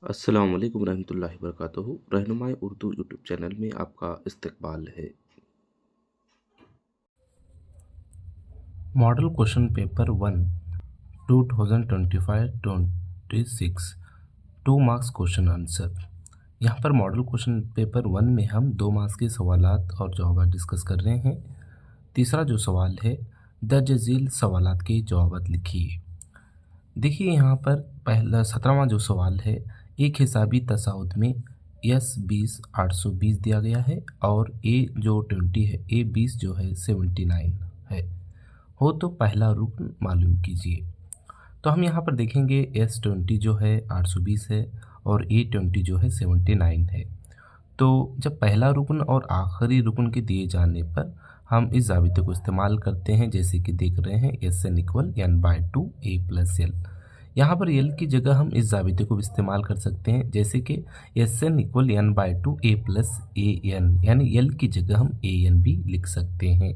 अस्सलाम वालेकुम रहमतुल्लाहि वबरकातुहू। रहनुमाए उर्दू यूट्यूब चैनल में आपका इस्तकबाल है। Model question paper 1 2025-26 2 marks question answer. यहाँ पर मॉडल क्वेश्चन पेपर 1 में हम 2 मार्क्स के सवालात और जवाब डिस्कस कर रहे हैं। तीसरा जो सवाल है, दर्ज झील सवालात के जवाब लिखिए। देखिए यहाँ पर पहला 17वां जो सवाल है, एक हिसाबी तसाउद में यस 20 820 दिया गया है और ए जो 20 है, ए 20 जो है 79 है। हो तो पहला रुकन मालूम कीजिए। तो हम यहाँ पर देखेंगे S20 जो है 820 है और A20 जो है 79 है। तो जब पहला रुकन और आखिरी रुकन के दिए जाने पर हम इस ज़ाबिते को इस्तेमाल करते हैं, जैसे कि देख रहे हैं SN = n/2 a + l। यहाँ पर l की जगह हम इस ज़ाबिते को भी इस्तेमाल कर सकते हैं, जैसे कि SN = n/2 a + an, यानी l की जगह हम an भी लिख सकते हैं।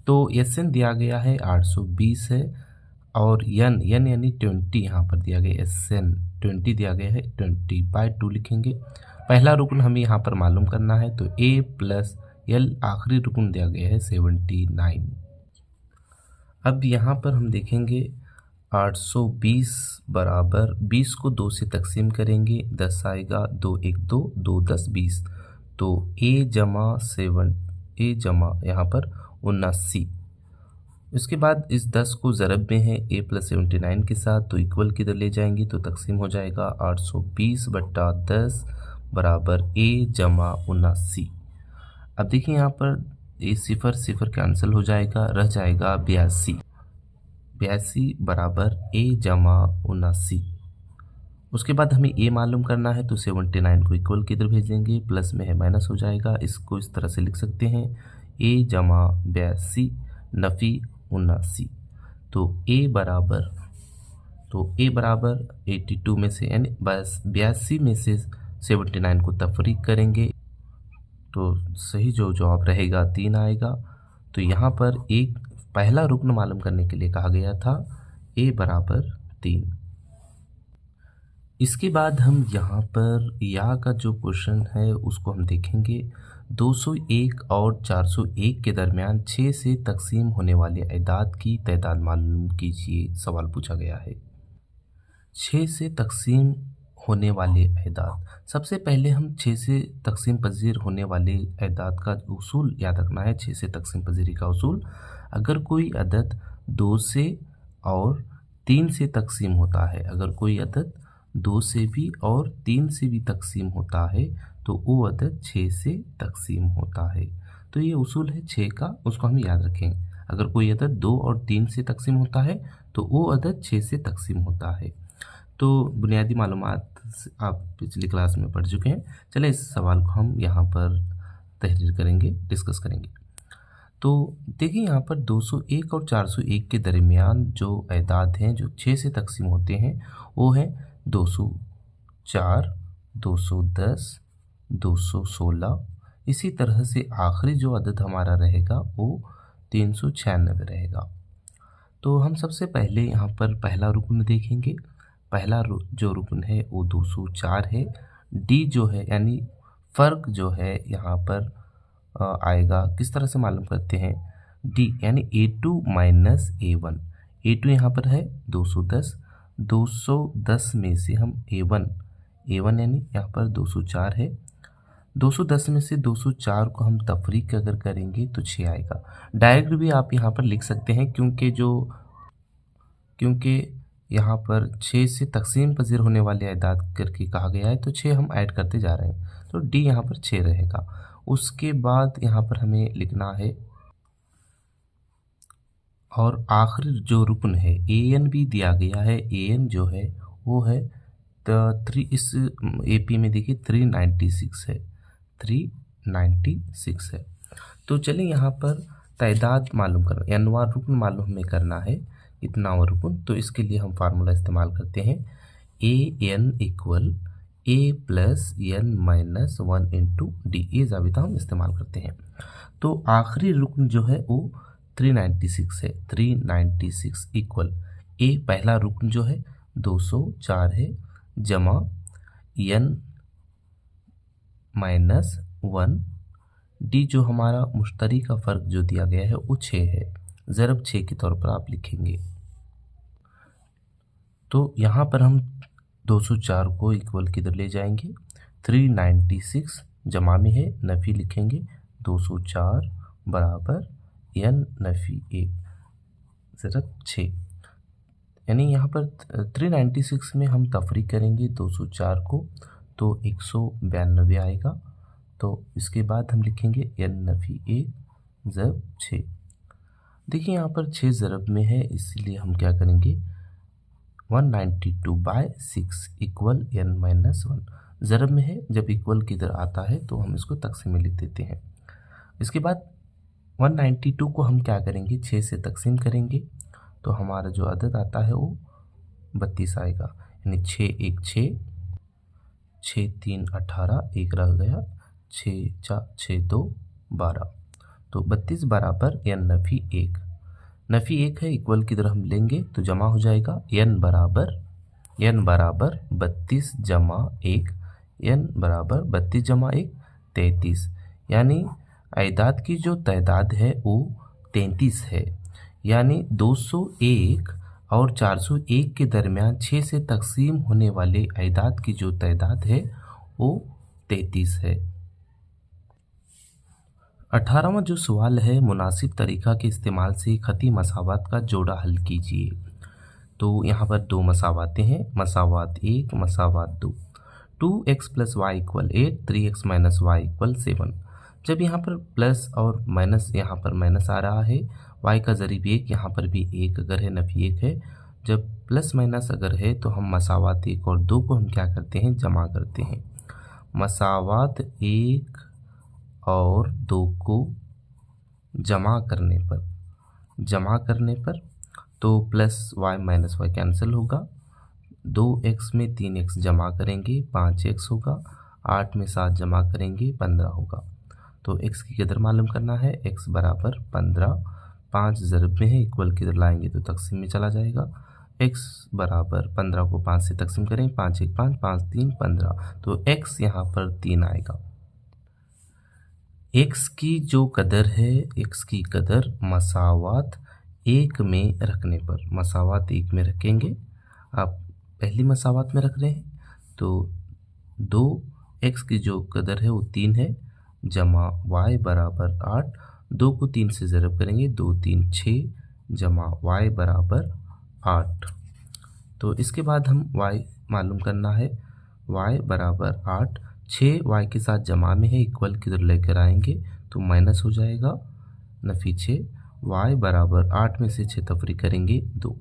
तो SN दिया गया है 820 है और n यानी 20 यहाँ पर दिया गया SN 20 दिया गया है, 20/2 लिखेंगे। पहला रुकन हमें यहाँ पर मालूम करना है, तो a + l आखिरी रुकन दिया गया है 79। अब यहाँ पर हम देखेंगे 820 बराबर 20 को 2 से तकसीम करेंगे, 10 आएगा, 2 1 2 2 10 20। तो a जमा यहाँ पर 79। उसके बाद इस 10 को ज़रब में है a + 79 के साथ, तो इक्वल किधर ले जाएंगे तो तकसीम हो जाएगा 820/10 बराबर a जमा 79। अब देखिए यहाँ पर ये सिफर सिफर कैंसिल हो जाएगा, रह जाएगा 82 बराबर a जमा 79। उसके बाद हमें a मालूम करना है, तो 79 को इक्वल किधर भेजेंगे, प्लस में है माइनस हो जाएगा। इसको इस तरह से लिख सकते हैं a जमा 82 नफ़ी 79। तो a बराबर 82 में से यानी बस 82 में से 79 को तफरीक करेंगे तो सही जो जवाब रहेगा 3 आएगा। तो यहाँ पर एक पहला रुकन मालूम करने के लिए कहा गया था a बराबर 3। इसके बाद हम यहाँ पर या का जो क्वेश्चन है उसको हम देखेंगे। 201 और 401 के दरमियान 6 से तकसीम होने वाले अदाद की तादाद मालूम कीजिए, सवाल पूछा गया है। 6 से तकसीम होने वाले अदाद, सबसे पहले हम 6 से तकसीम पजीर होने वाले अदाद का उसूल याद रखना है। 6 से तकसीम पजीरी का उसूल, अगर कोई अदद 2 से और 3 से तकसीम होता है, अगर कोई अदद 2 से भी और 3 से भी तकसीम होता है तो वो अदद 6 से तकसीम होता है। तो ये उसूल है 6 का, उसको हम याद रखें। अगर कोई अदद 2 और 3 से तकसीम होता है तो वो अदद 6 से तकसीम होता है। तो बुनियादी मालूमात आप पिछली क्लास में पढ़ चुके हैं। चलिए इस सवाल को हम यहाँ पर तहरीर करेंगे, डिस्कस करेंगे। तो देखिए यहाँ पर 201 और 401 के दरमियान जो अदाद हैं जो 6 से तकसीम होते हैं वो हैं 204, 210, 216। इसी तरह से आखिरी जो अदद हमारा रहेगा वो 396 रहेगा। तो हम सबसे पहले यहाँ पर पहला रुकन देखेंगे। पहला जो रुकन है वो 204 है। डी जो है यानी फ़र्क जो है यहाँ पर आएगा, किस तरह से मालूम करते हैं, डी यानी A2 माइनस A1। A2 यहाँ पर है 210, 210 में से हम A1 यानी यहाँ पर 204 है, 210 में से 204 को हम तफरीक अगर करेंगे तो 6 आएगा। डायरेक्ट भी आप यहाँ पर लिख सकते हैं, क्योंकि यहाँ पर 6 से तकसीम पजीर होने वाले अदाद करके कहा गया है, तो 6 हम ऐड करते जा रहे हैं, तो डी यहाँ पर 6 रहेगा। उसके बाद यहाँ पर हमें लिखना है, और आखिरी जो रुकन है AN भी दिया गया है। AN जो है वो है 3, इस AP में देखिए 396 है, 396 है। तो चलिए यहाँ पर तादाद मालूम करना, nवां रुकन मालूम हमें करना है, इतनावां रुकन। तो इसके लिए हम फार्मूला इस्तेमाल करते हैं AN = A + n - 1 × D। ये ज़ाबिता हम इस्तेमाल करते हैं। तो आखिरी रुकन जो है वो 396 है। 396 = A पहला रुकन जो है 204 है, जमा n माइनस 1। डी जो हमारा मुश्तरी का फ़र्क जो दिया गया है वो 6 है, ज़रब 6 के तौर पर आप लिखेंगे। तो यहाँ पर हम 204 को इक्वल किधर ले जाएंगे, 396 जमा में है, नफ़ी लिखेंगे 204 बराबर n नफ़ी 1 ज़रब 6। यानी यहाँ पर 396 में हम तफरीक करेंगे 204 को तो 192 आएगा। तो इसके बाद हम लिखेंगे n नफ़ी 1 ज़रब 6। देखिए यहाँ पर 6 ज़रब में है, इसलिए हम क्या करेंगे 192/6 इक्वल n माइनस 1। ज़रब में है, जब इक्वल किधर आता है तो हम इसको तकसीम में लिख देते हैं। इसके बाद 192 को हम क्या करेंगे 6 से तकसीम करेंगे तो हमारा जो अदद आता है वो 32 आएगा। यानी 6 1 6, 6 3 18, एक रह गया, 6 4 6 2 12। तो 32 बराबर n नफ़ी 1। नफ़ी 1 है, इक्वल की तरह हम लेंगे तो जमा हो जाएगा n बराबर 32 जमा 1, n बराबर 32 जमा 1 33। यानी अयदाद की जो तादाद है वो 33 है। यानी 201 और 401 के दरमियान 6 से तकसीम होने वाले अयदाद की जो तादाद है वो 33 है। 18वां जो सवाल है, मुनासिब तरीक़ा के इस्तेमाल से ख़ती मसावात का जोड़ा हल कीजिए। तो यहाँ पर दो मसावातें हैं, मसावात 1 मसावात 2। 2x + y = 8, 3x - y = 7। जब यहाँ पर प्लस और माइनस, यहाँ पर माइनस आ रहा है, y का ज़रीब 1, यहाँ पर भी 1 अगर है नफ़ी 1 है। जब प्लस माइनस अगर है तो हम मसावात 1 और 2 को हम क्या करते हैं जमा करते हैं। मसावात 1 और 2 को जमा करने पर तो plus y minus y cancel होगा। 2x में 3x जमा करेंगे 5x होगा, 8 में 7 जमा करेंगे 15 होगा। तो x की कदर मालूम करना है, x बराबर 15। 5 ज़रब में है, इक्वल किधर लाएंगे तो तकसीम में चला जाएगा। x बराबर 15 को 5 से तकसीम करें, 5 1 5, 5 3 15। तो x यहाँ पर 3 आएगा। x की जो कदर है, x की कदर मसावात 1 में रखने पर, मसावात 1 में रखेंगे। आप पहली मसावात में रख रहे हैं तो 2x की जो कदर है वो 3 है, जमा y बराबर 8। 2 को 3 से ज़रब करेंगे, 2 3 6 जमा y बराबर 8। तो इसके बाद हम y मालूम करना है, y बराबर 8। 6 y के साथ जमा में है, इक्वल किधर लेकर आएंगे तो माइनस हो जाएगा नफ़ी 6। y बराबर 8 में से 6 तफरीक करेंगे 2।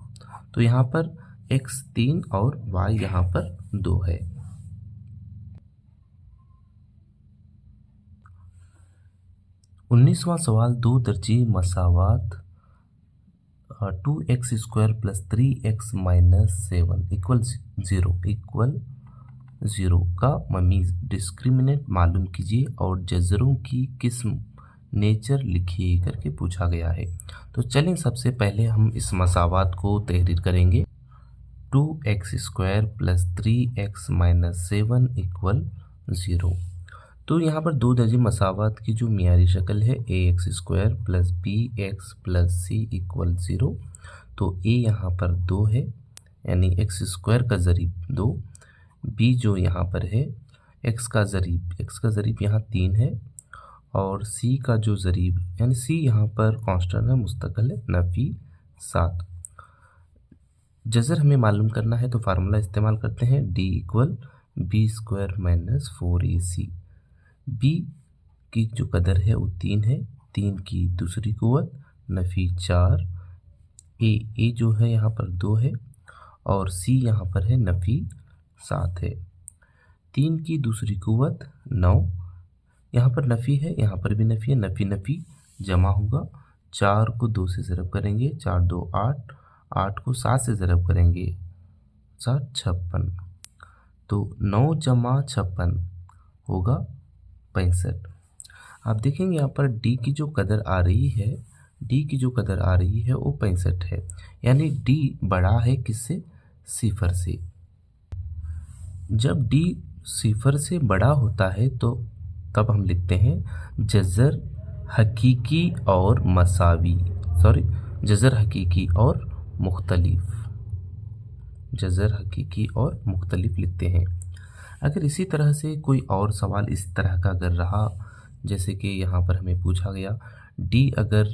तो यहाँ पर x 3 और y यहाँ पर 2 है। 19वां सवाल, 2 दर्जी मसावात 2x² + 3x - 7 = 0 का ममीज़ डिस्क्रिमिनेंट मालूम कीजिए और जज़रों की किस्म नेचर लिखिए करके पूछा गया है। तो चलें सबसे पहले हम इस मसावात को तहरीर करेंगे। 2x² + 3x - 7 = 0। तो यहाँ पर 2 दर्जी मसावात की जो मियारी शक्ल है, ax² + bx + c = 0। तो a यहाँ पर 2 है, यानी x² का ज़रीब 2। b जो यहाँ पर है, x का ज़रीब यहाँ 3 है, और c का जो ज़रीब, यानी c यहाँ पर कांस्टेंट है, मुस्तकिल है, नफ़ी 7। जज़र हमें मालूम करना है तो फार्मूला इस्तेमाल करते हैं, d = b² - 4ac। b की जो कदर है वो 3 है, 3 की दूसरी कुव्वत नफ़ी 4। a जो है यहाँ पर 2 है, और c यहाँ पर है नफ़ी 7 है। 3 की दूसरी कुव्वत 9, यहाँ पर नफ़ी है, यहाँ पर भी नफ़ी है, नफ़ी जमा होगा। 4 को 2 से ज़रब करेंगे, 4 2 8, 8 को 7 से ज़रब करेंगे, 7 56। तो 9 जमा 56 होगा 65। आप देखेंगे यहाँ पर d की जो कदर आ रही है वो 65 है। यानी d बड़ा है किससे, 0 से। जब d सिफर से बड़ा होता है तो तब हम लिखते हैं जज़र हकीकी और मसावी, जज़र हकीकी और मुख्तलिफ, जज़र हकीकी और मुख्तलिफ लिखते हैं। अगर इसी तरह से कोई और सवाल इस तरह का अगर रहा, जैसे कि यहाँ पर हमें पूछा गया डी अगर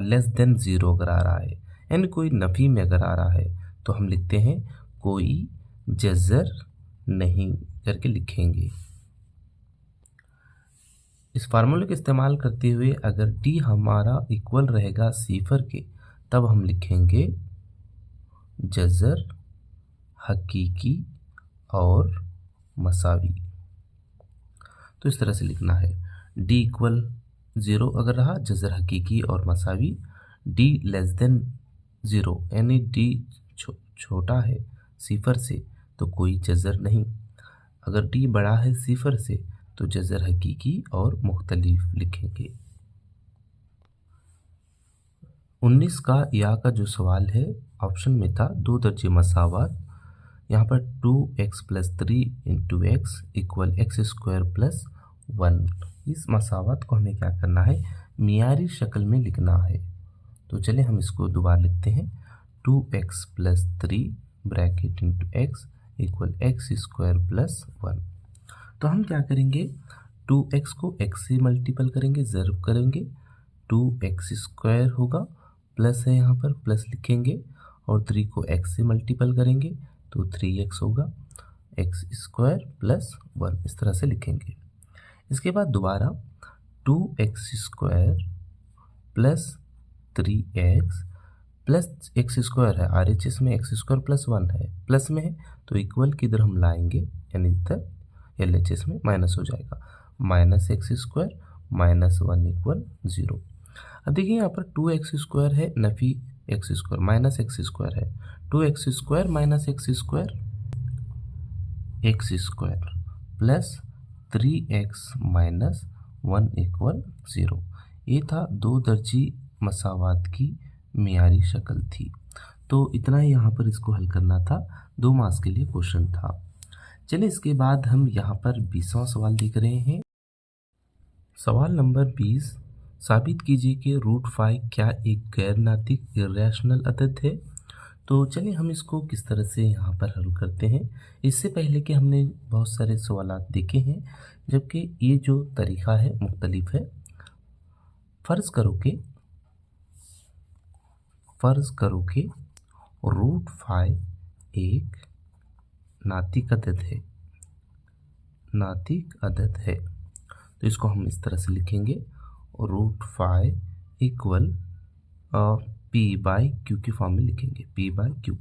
लेस देन ज़ीरो अगर आ रहा है, यानी कोई नफ़ी में अगर आ रहा है, तो हम लिखते हैं कोई जज़र नहीं करके लिखेंगे। इस फार्मूले का इस्तेमाल करते हुए अगर डी हमारा इक्वल रहेगा सिफर के, तब हम लिखेंगे जज़र हकीकी और मसावी। तो इस तरह से लिखना है, डी इक्वल ज़ीरो अगर रहा, जज़र हकीकी और मसावी। डी लेस देन ज़ीरो यानी डी छोटा है सिफर से तो कोई जज़र नहीं। अगर डी बड़ा है सिफर से तो जज़र हकीकी और मुख्तलिफ लिखेंगे। 19 का या का जो सवाल है ऑप्शन में था दो दर्जे मसावत। यहाँ पर 2x + 3 × x = x² + 1। इस मसावत को हमें क्या करना है, मियारी शक्ल में लिखना है। तो चलिए हम इसको दोबारा लिखते हैं, 2x + 3 (x = x² + 1। तो हम क्या करेंगे, 2x को x से मल्टीपल करेंगे, ज़र्ब करेंगे, 2x² होगा, प्लस है यहाँ पर प्लस लिखेंगे, और 3 को x से मल्टीपल करेंगे तो 3x होगा, x² + 1 इस तरह से लिखेंगे। इसके बाद दोबारा 2x² + 3x प्लस x² है, RHS में x² + 1 है, प्लस में है तो इक्वल किधर हम लाएंगे, यानी इधर LHS में माइनस हो जाएगा, -x² - 1 = 0। अब देखिए यहाँ पर 2x² है, नफ़ी x² -x² है, 2x² - x² x² plus 3x - 1 = 0। ये था दो दर्जी मसावात की मियारी शक्ल थी। तो इतना ही यहाँ पर इसको हल करना था, 2 मार्क्स के लिए क्वेश्चन था। चलिए इसके बाद हम यहाँ पर 20वां सवाल देख रहे हैं। सवाल नंबर 20, साबित कीजिए कि √5 क्या एक गैर नातिक इर्रेशनल अदद है। तो चलिए हम इसको किस तरह से यहाँ पर हल करते हैं। इससे पहले कि हमने बहुत सारे सवालात देखे हैं, जबकि ये जो तरीक़ा है मुख्तलिफ है। फ़र्ज़ करो कि √5 एक नातिक अदद है। तो इसको हम इस तरह से लिखेंगे, √5 = p/q की फॉर्म में लिखेंगे, p/q।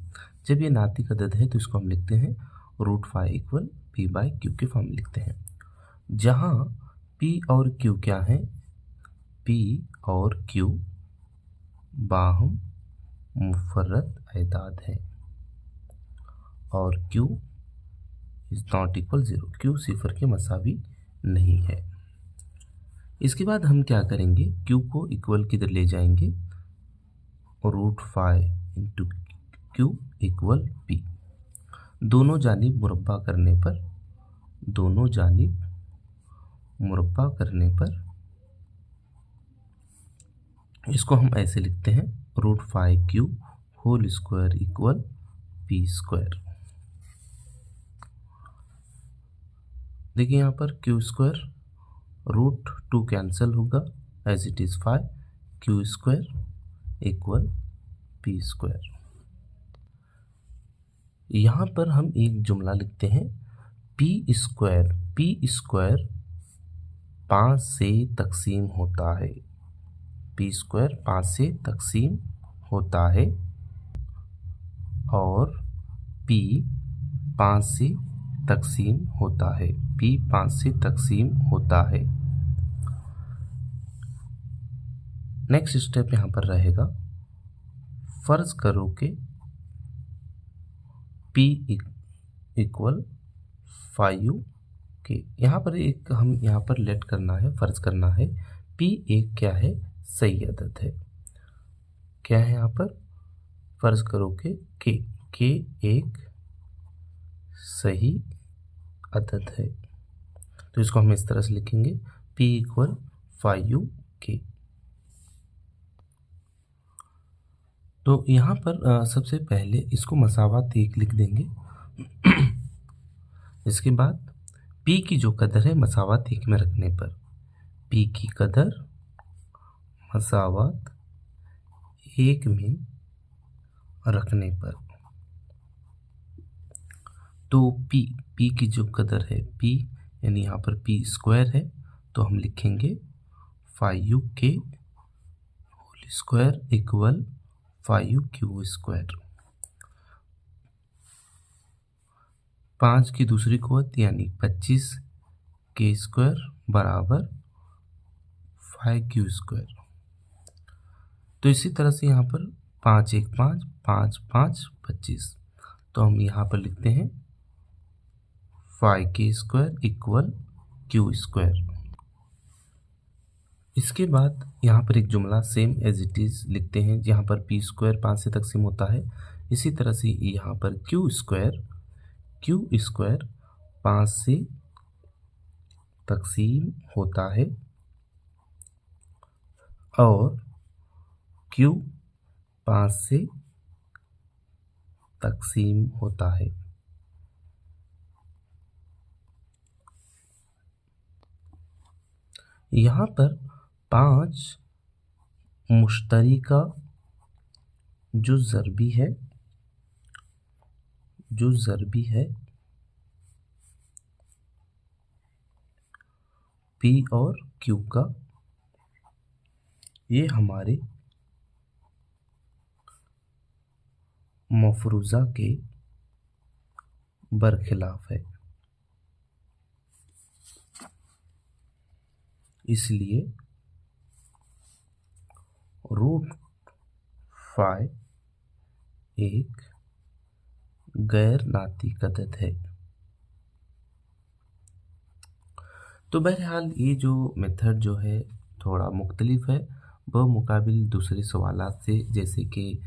जब ये नातिक अदद है तो इसको हम लिखते हैं √5 = p/q की फॉर्म में लिखते हैं, जहाँ p और q क्या है, p और q बाहम मुफ़र्रद अदाद है और q ≠ 0, q सिफर के मसावी नहीं है। इसके बाद हम क्या करेंगे, q को इक्वल किधर ले जाएंगे, √5 × q = p। दोनों जानिब मुरब्बा करने पर इसको हम ऐसे लिखते हैं, √5q² = p²। देखिए यहाँ पर q² √2 कैंसिल होगा, as it is 5, q² = p²। यहाँ पर हम एक जुमला लिखते हैं, p² 5 से तकसीम होता है, p² 5 से तकसीम होता है और p 5 से तकसीम होता है, p 5 से तकसीम होता है। नेक्स्ट स्टेप यहाँ पर रहेगा, फ़र्ज़ करो कि p = 5 के, यहाँ पर एक हम यहाँ पर लेट करना है, फ़र्ज़ करना है, p एक क्या है, सही अदद है। क्या है यहाँ पर, फ़र्ज़ करो कि k एक सही अदद है। तो इसको हम इस तरह से लिखेंगे P इक्वल 5UK। तो यहाँ पर सबसे पहले इसको मसावत 1 लिख देंगे। इसके बाद P की जो कदर है मसावत 1 में रखने पर, P की कदर मसावत 1 में रखने पर, तो P की जो कदर है P यानी यहाँ पर P स्क्वायर है, तो हम लिखेंगे 5UK whole square equal 5Q square. 5 की दूसरी कुवत यानी 25K स्क्वायर बराबर 5Q स्क्वायर। तो इसी तरह से यहाँ पर 5 1 5 5 5 25, तो हम यहाँ पर लिखते हैं 5K square equal Q square. इसके बाद यहाँ पर एक जुमला सेम एज इट इज़ लिखते हैं, जहाँ पर P स्क्वायर 5 से तकसीम होता है, इसी तरह से यहाँ पर Q स्क्वायर 5 से तकसीम होता है और Q 5 से तकसीम होता है। यहाँ पर 5 मुश्तरिका जो ज़रबी है P और Q का, ये हमारे मफरूज़ा के बरखिलाफ है, इसलिए √5 एक गैर नातिक अदद है। तो बहरहाल ये जो मेथड जो है थोड़ा मुख्तलिफ है बमुकाबिल दूसरे सवालात से, जैसे कि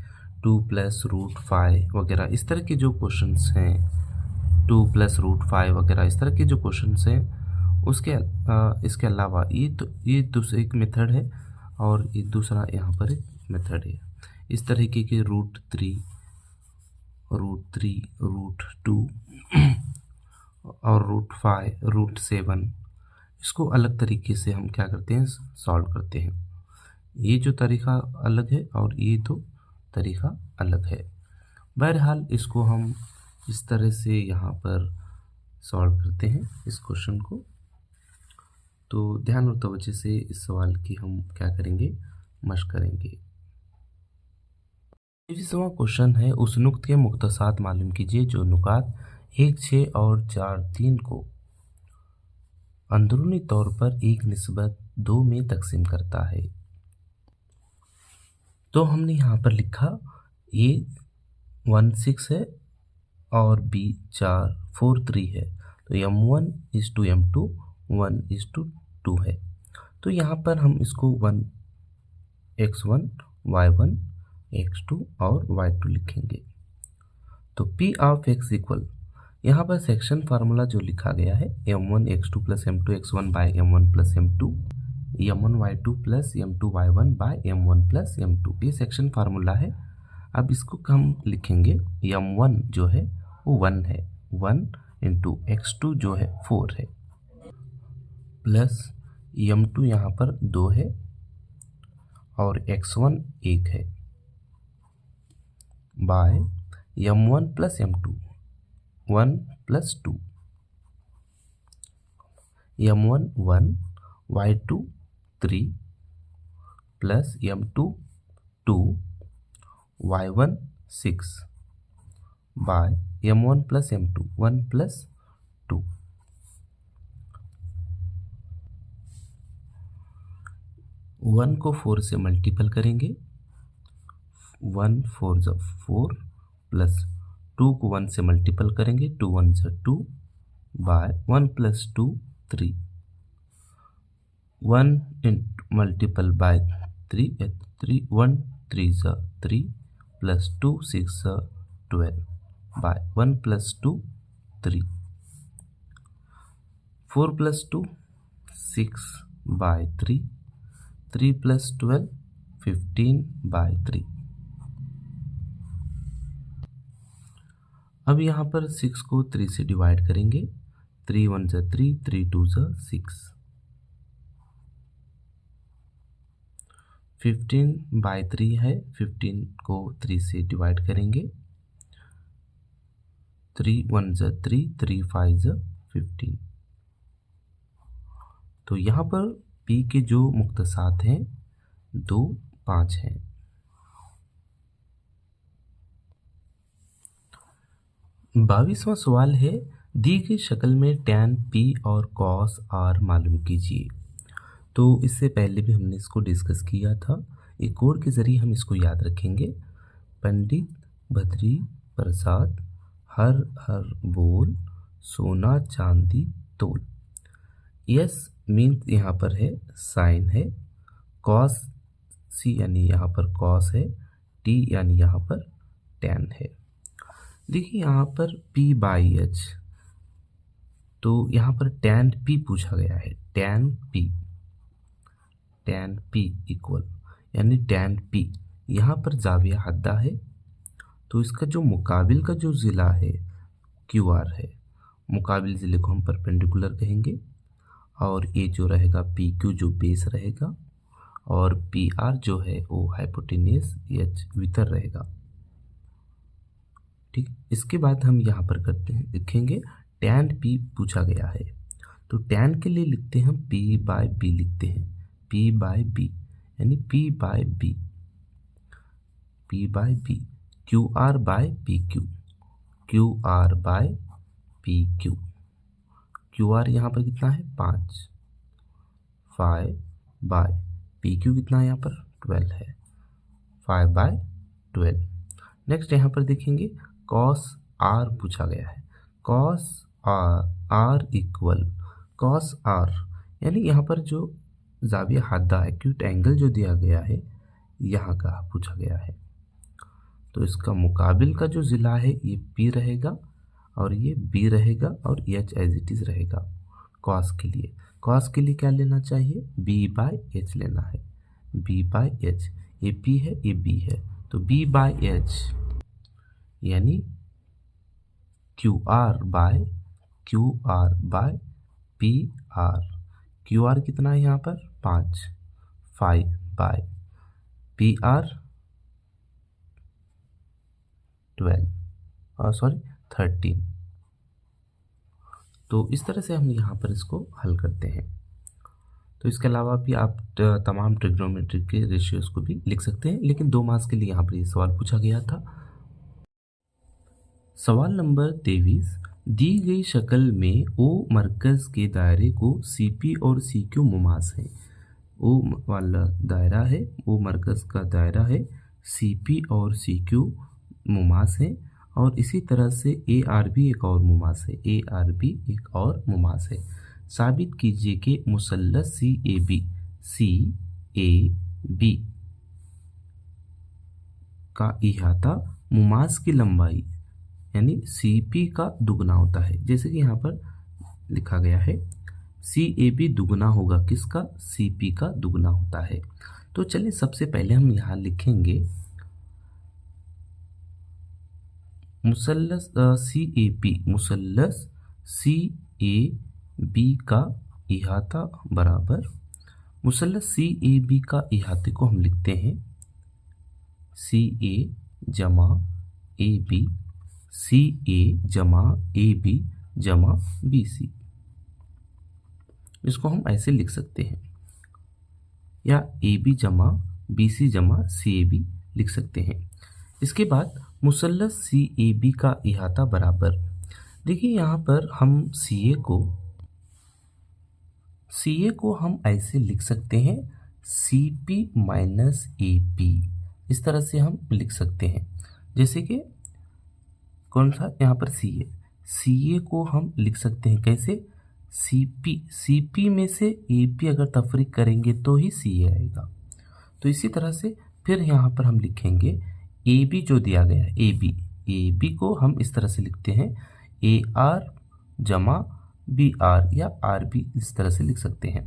2 + √5 वगैरह इस तरह के जो क्वेश्चंस हैं, 2 + √5 वगैरह इस तरह के जो क्वेश्चंस हैं, इसके अलावा ये दूसरा एक मेथड है और ये दूसरा यहाँ पर एक मेथड है। इस तरीके के √3 √2 और √5 √7 इसको अलग तरीके से हम क्या करते हैं, सॉल्व करते हैं। ये जो तरीका अलग है और ये तो तरीका अलग है। बहरहाल इसको हम इस तरह से यहाँ पर सॉल्व करते हैं इस क्वेश्चन को। तो ध्यान और तवज्जो से इस सवाल की हम क्या करेंगे, मशक करेंगे। सवाल क्वेश्चन है, उस नुक्त के मुख्तसात मालूम कीजिए जो नुकात 1 6 और 4 3 को अंदरूनी तौर पर 1 निस्बत 2 में तकसीम करता है। तो हमने यहाँ पर लिखा A 1 6 है और B 4 3 है, तो M1 = M2 1:2 है। तो यहाँ पर हम इसको X1 Y1 X2 और Y2 लिखेंगे। तो P ऑफ X इक्वल, यहाँ पर सेक्शन फार्मूला जो लिखा गया है M1 X2 + M2 X1 by M1 + M2 M1 Y2 + M2 Y1 by M1 + M2, ये सेक्शन फार्मूला है। अब इसको हम लिखेंगे M1 जो है वो 1 है, 1 × X2 जो है 4 है, प्लस M2 यहाँ पर 2 है और X1 1 है, bye M1 + M2 1 + 2 M1 1 Y2 3 plus M2 2 Y1 6 bye M1 + M2 1 + 2। 1 को 4 से मल्टीपल करेंगे, 1 4 = 4 प्लस 2 को 1 से मल्टीपल करेंगे, 2 1 = 2 by 1 + 2 3, 1 multiple by 3 3 1 3 = 3 plus 2 6 = 12 by 1 + 2 3। 4 + 2 6/3, 3 + 12 15/3। अब यहाँ पर 6 को 3 से डिवाइड करेंगे, 3 1 ज़ा 3, 3 2 ज़ा 6, 15/3 है। 15 को 3 से डिवाइड करेंगे, 3 1 ज़ा 3, 3 5 ज़ा 15। तो यहाँ पर P के जो मुक्तसात हैं 2 5 हैं। 22वां सवाल है, दी गई शक्ल में tan P और cos R मालूम कीजिए। तो इससे पहले भी हमने इसको डिस्कस किया था, एक कोड के ज़रिए हम इसको याद रखेंगे। पंडित बद्री प्रसाद हर हर बोल, सोना चांदी तोल। यस मीन यहाँ पर है साइन है, कॉस सी यानी यहाँ पर कॉस है, टी यानी यहाँ पर टैन है। देखिए यहाँ पर P/H, तो यहाँ पर टैन P पूछा गया है। टैन P इक्वल यानी टैन P यहाँ पर जाविया हद्दा है, तो इसका जो मुकाबिल का जो ज़िला है QR है, मुकाबिल ज़िले को हम परपेंडिकुलर कहेंगे, और ये जो रहेगा PQ जो बेस रहेगा, और PR जो है वो हाइपोटेनियस H वितर रहेगा। ठीक, इसके बाद हम यहाँ पर करते हैं, लिखेंगे टैन P पूछा गया है, तो टैन के लिए लिखते हैं हम P/B लिखते हैं, P/B यानी P/B, QR/PQ, QR/PQ। QR यहाँ पर कितना है 5, 5/PQ कितना है यहाँ पर 12 है, 5/12। नेक्स्ट यहाँ पर देखेंगे cos R पूछा गया है। cos R equal cos R यानी यहाँ पर जो जाविया हद्दा एक्यूट एंगल जो दिया गया है यहाँ का पूछा गया है, तो इसका मुकाबिल का जो ज़िला है ये P रहेगा और ये B रहेगा और H एज इट इज़ रहेगा। cos के लिए क्या लेना चाहिए, B/H लेना है, B/H। ये P है ये B है, तो B/H यानी QR/PR। QR कितना है यहाँ पर 5, 5/PR 13। तो इस तरह से हम यहाँ पर इसको हल करते हैं। तो इसके अलावा भी आप तमाम ट्रिग्नोमेट्री के रेशियोज़ को भी लिख सकते हैं, लेकिन 2 मार्क्स के लिए यहाँ पर ये सवाल पूछा गया था। सवाल नंबर 23, दी गई शक्ल में O मरकज़ के दायरे को CP और CQ मुमास है। O वाला दायरा है, O मरकज़ का दायरा है, CP और CQ मुमास है, और इसी तरह से ARB एक और मुमास है, ARB एक और मुमास है। साबित कीजिए कि मुसल्लस CAB का इहाता मुमास की लंबाई यानी CP का दुगना होता है। जैसे कि यहाँ पर लिखा गया है CAB दुगना होगा किसका, CP का दुगना होता है। तो चलिए सबसे पहले हम यहाँ लिखेंगे मुसल्लस CAB का इहाता बराबर, मुसल्लस CAB का इहाते को हम लिखते हैं CA जमा AB, CA जमा AB जमा BC। इसको हम ऐसे लिख सकते हैं, या AB जमा BC जमा CAB लिख सकते हैं। इसके बाद मुसल्लस CAB का इहाता बराबर, देखिए यहाँ पर हम CA को हम ऐसे लिख सकते हैं CP माइनस AP, इस तरह से हम लिख सकते हैं। जैसे कि कौन सा यहाँ पर CA को हम लिख सकते हैं कैसे, CP में से AP अगर तफरीक करेंगे तो ही CA आएगा। तो इसी तरह से फिर यहाँ पर हम लिखेंगे AB जो दिया गया है AB को हम इस तरह से लिखते हैं AR जमा बी आर या आर बी इस तरह से लिख सकते हैं,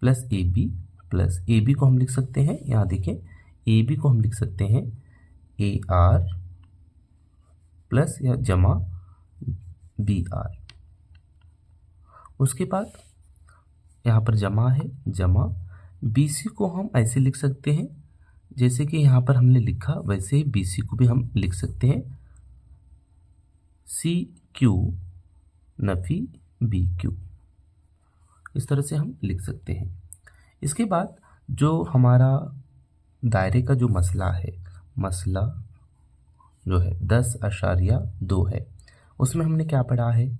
प्लस ए बी को हम लिख सकते हैं, यहाँ देखें ए बी को हम लिख सकते हैं ए आर प्लस या जमा बी आर। उसके बाद यहाँ पर जमा है, जमा बी सी को हम ऐसे लिख सकते हैं जैसे कि यहाँ पर हमने लिखा, वैसे ही बी सी को भी हम लिख सकते हैं सी क्यू नफी बी क्यू, इस तरह से हम लिख सकते हैं। इसके बाद जो हमारा दायरे का जो मसला है, मसला जो है 10.2 है, उसमें हमने क्या पढ़ा है,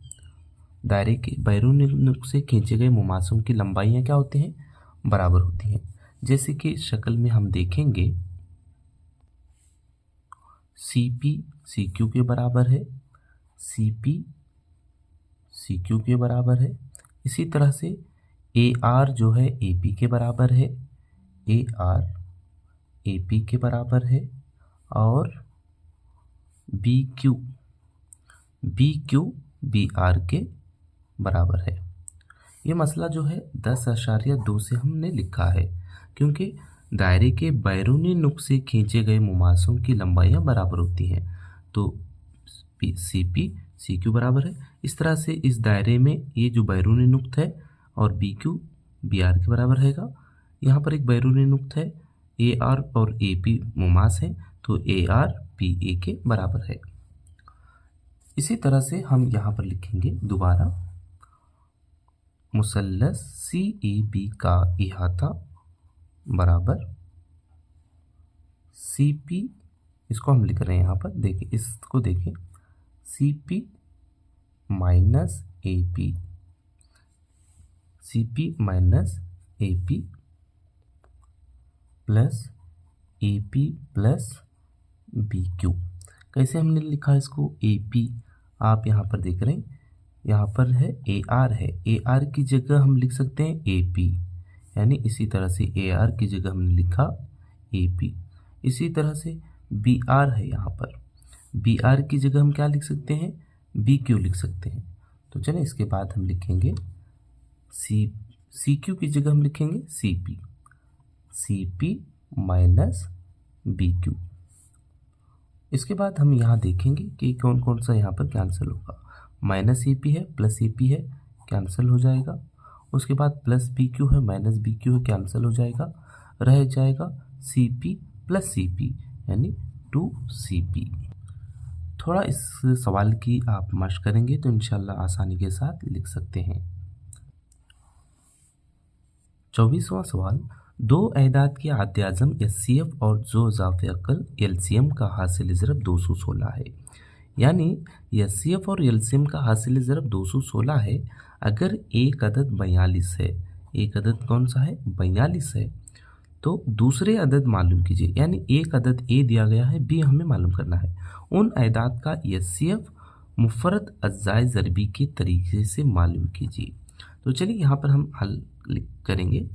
दायरे के बैरूनी नुक से खींचे गए मुमासों की लंबाइयाँ क्या होती हैं, बराबर होती हैं। जैसे कि शक्ल में हम देखेंगे सी पी सी क्यू के बराबर है, सी पी सी क्यू के बराबर है। इसी तरह से ए आर जो है ए पी के बराबर है, ए आर ए पी के बराबर है, और बी क्यू बी आर के बराबर है। ये मसला जो है 10.2 से हमने लिखा है क्योंकि दायरे के बैरूनी नुक से खींचे गए मुमासों की लंबाइयाँ बराबर होती हैं, तो सी पी सी क्यू बराबर है। इस तरह से इस दायरे में ये जो बैरूनी नुक्त है और बी क्यू बी आर के बराबर रहेगा। यहाँ पर एक बैरूनी नुक्त है, ए आर और ए पी मुमास है, तो ए आर पी ए के बराबर है। इसी तरह से हम यहाँ पर लिखेंगे दोबारा, मुसल्लस सी ई बी का इहाता बराबर सी पी, इसको हम लिख रहे हैं यहाँ पर, देखिए इसको देखिए C P minus A P, C P minus A P plus A P plus B Q. कैसे हमने लिखा इसको, ए पी आप यहाँ पर देख रहे हैं, यहाँ पर है ए आर है, ए आर की जगह हम लिख सकते हैं ए पी, यानी इसी तरह से ए आर की जगह हमने लिखा ए पी। इसी तरह से बी आर है, यहाँ पर बी आर की जगह हम क्या लिख सकते हैं, बी क्यू लिख सकते हैं। तो चलिए इसके बाद हम लिखेंगे सी क्यू की जगह हम लिखेंगे C P minus B Q. इसके बाद हम यहाँ देखेंगे कि कौन कौन सा यहाँ पर कैंसिल होगा, माइनस ए पी है प्लस ए पी है, कैंसिल हो जाएगा। उसके बाद प्लस बी क्यू है माइनस बी क्यू है, कैंसिल हो जाएगा, रह जाएगा C P plus C P यानी 2CP। थोड़ा इस सवाल की आप मशक करेंगे तो इंशाल्लाह आसानी के साथ लिख सकते हैं। 24वां सवाल, दो अहदाद के आद्याज़म एचसीएफ और जो इज़ाफ़े अक़ल एलसीएम का हासिल ज़रब 216 है, यानी एचसीएफ और एलसीएम का हासिल ज़रब 216 है अगर एक अदद 42 है। एक अदद कौन सा है, 42 है। तो दूसरे अदद मालूम कीजिए, यानी एक अदद ए दिया गया है, बी हमें मालूम करना है। उन अहदाद का एचसीएफ मुफरद अज्जाए ज़रबी के तरीके से मालूम कीजिए। तो चलिए यहाँ पर हम हल करेंगे,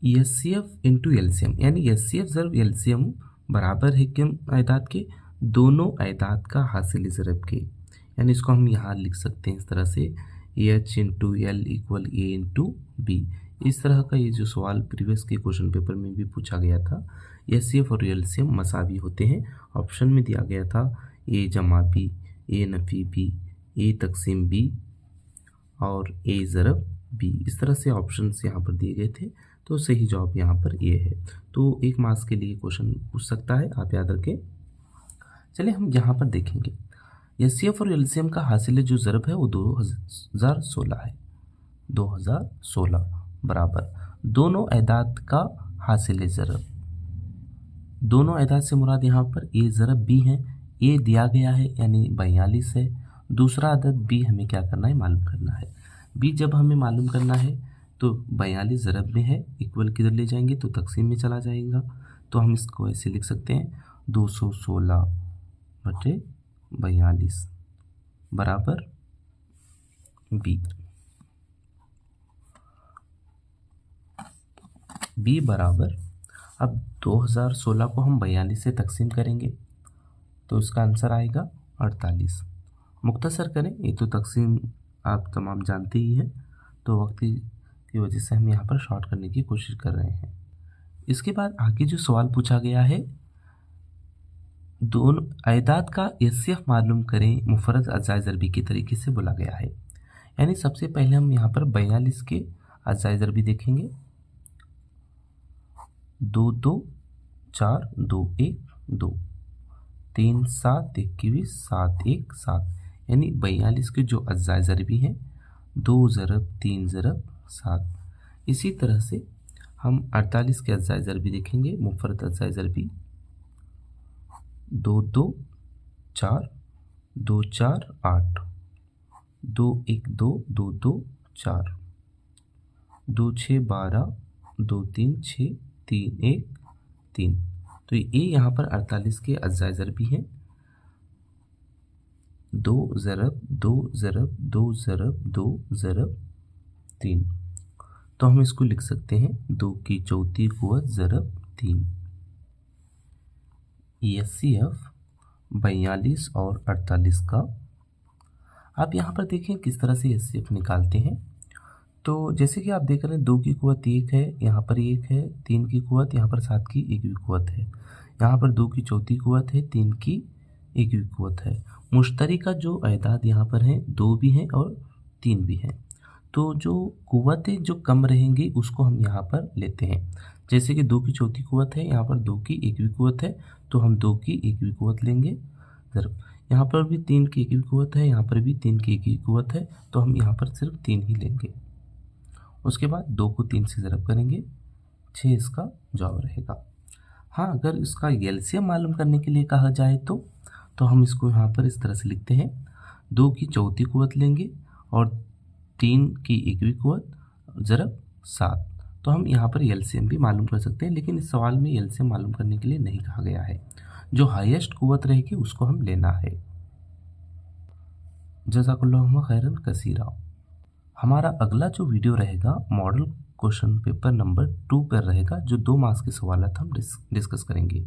एचसीएफ इंटू एलसीएम, यानी एचसीएफ ज़रब एलसीएम बराबर है किन अहदाद के, दोनों अहदाद का हासिल ज़रब के। यानी इसको हम यहाँ लिख सकते हैं इस तरह से, एच इंटू एल इक्वल ए इंटू बी। इस तरह का ये जो सवाल प्रीवियस के क्वेश्चन पेपर में भी पूछा गया था। एचसीएफ और एलसीएम मसावी होते हैं। ऑप्शन में दिया गया था ए जमा बी, ए नफ़ी बी, ए तकसीम बी और ए ज़रब बी। इस तरह से ऑप्शंस यहाँ पर दिए गए थे, तो सही जवाब यहाँ पर ए है। तो 1 मार्क्स के लिए क्वेश्चन पूछ सकता है, आप याद रखें। चलिए हम यहाँ पर देखेंगे, एचसीएफ और एलसीएम का हासिल जो ज़रब है वो 2016 है। 2016 बराबर दोनों अहदाद का हासिल ज़रब। दोनों अहदाद से मुराद यहाँ पर ए ज़रब बी है। ए दिया गया है यानी 42 है। दूसरा अदद बी हमें क्या करना है, मालूम करना है। बी जब हमें मालूम करना है तो 42 ज़रब में है, इक्वल किधर ले जाएंगे तो तकसीम में चला जाएगा। तो हम इसको ऐसे लिख सकते हैं 216/42 बराबर बी बराबर, अब 2016 को हम 42 से तकसीम करेंगे तो इसका आंसर आएगा 48। मुख्तसर करें, ये तो तकसीम आप तमाम जानते ही हैं, तो वक्त की वजह से हम यहाँ पर शॉर्ट करने की कोशिश कर रहे हैं। इसके बाद आगे जो सवाल पूछा गया है, दोनों अयदाद का एचसीएफ मालूम करें, मुफर्रद अज़ाए ज़रबी के तरीके से बोला गया है। यानी सबसे पहले हम यहाँ पर 42 के अज़ाए ज़रबी देखेंगे। 2 2 4 2 1 2 3 7 21 7 1 7, यानी 42 के जो अज़ाए ज़रबी हैं 2 ज़रब 3 ज़रब 7। इसी तरह से हम 48 के अज़ाए ज़रबी देखेंगे, मुफर्रद अज़ाए ज़रबी 2 2 4 2 4 8 2 1 2 2 2 4 2 6 12 2 3 6 3 1 3। तो ये यहाँ पर 48 के अज़ाए ज़रबी हैं। 2 ज़रब 2 ज़रब 2 ज़रब 2 ज़रब 3। तो हम इसको लिख सकते हैं 2 की चौथी कुव्वत ज़रब 3। एचसीएफ 42 और 48 का। आप यहाँ पर देखें किस तरह से एचसीएफ निकालते हैं। तो जैसे कि आप देख रहे हैं 2 की कुव्वत 1 है, यहाँ पर 1 है, 3 की कुव्वत, यहाँ पर 7 की 1वीं कुव्वत है, यहाँ पर 2 की चौथी कुव्वत है, 3 की 1वीं कुव्वत है। मुश्तरिका जो अयदाद यहाँ पर हैं 2 भी हैं और 3 भी हैं। तो जो कुव्वतें जो कम रहेंगी उसको हम यहाँ पर लेते हैं। जैसे कि 2 की चौथी कुव्वत है, यहाँ पर 2 की 1वीं कुव्वत है, तो हम 2 की 1वीं कुव्वत लेंगे। ज़रब यहाँ पर भी 3 की 1वीं कुव्वत है, यहाँ पर भी 3 की 1वीं कुव्वत है, तो हम यहाँ पर सिर्फ 3 ही लेंगे। उसके बाद 2 को 3 से ज़रब करेंगे, 6 इसका जवाब रहेगा। हाँ, अगर इसका एलसीएम मालूम करने के लिए कहा जाए तो हम इसको यहाँ पर इस तरह से लिखते हैं। 2 की चौथी कुव्वत लेंगे और 3 की 1वीं कुव्वत ज़रब 7। तो हम यहाँ पर एलसीएम भी मालूम कर सकते हैं, लेकिन इस सवाल में एलसीएम मालूम करने के लिए नहीं कहा गया है। जो हाईएस्ट कुव्वत रहेगी उसको हम लेना है। जज़ाकुल्लाहु खैरन कसीरा। हमारा अगला जो वीडियो रहेगा मॉडल क्वेश्चन पेपर नंबर 2 पर रहेगा, जो 2 मार्क्स के सवाल हम डिस्कस करेंगे।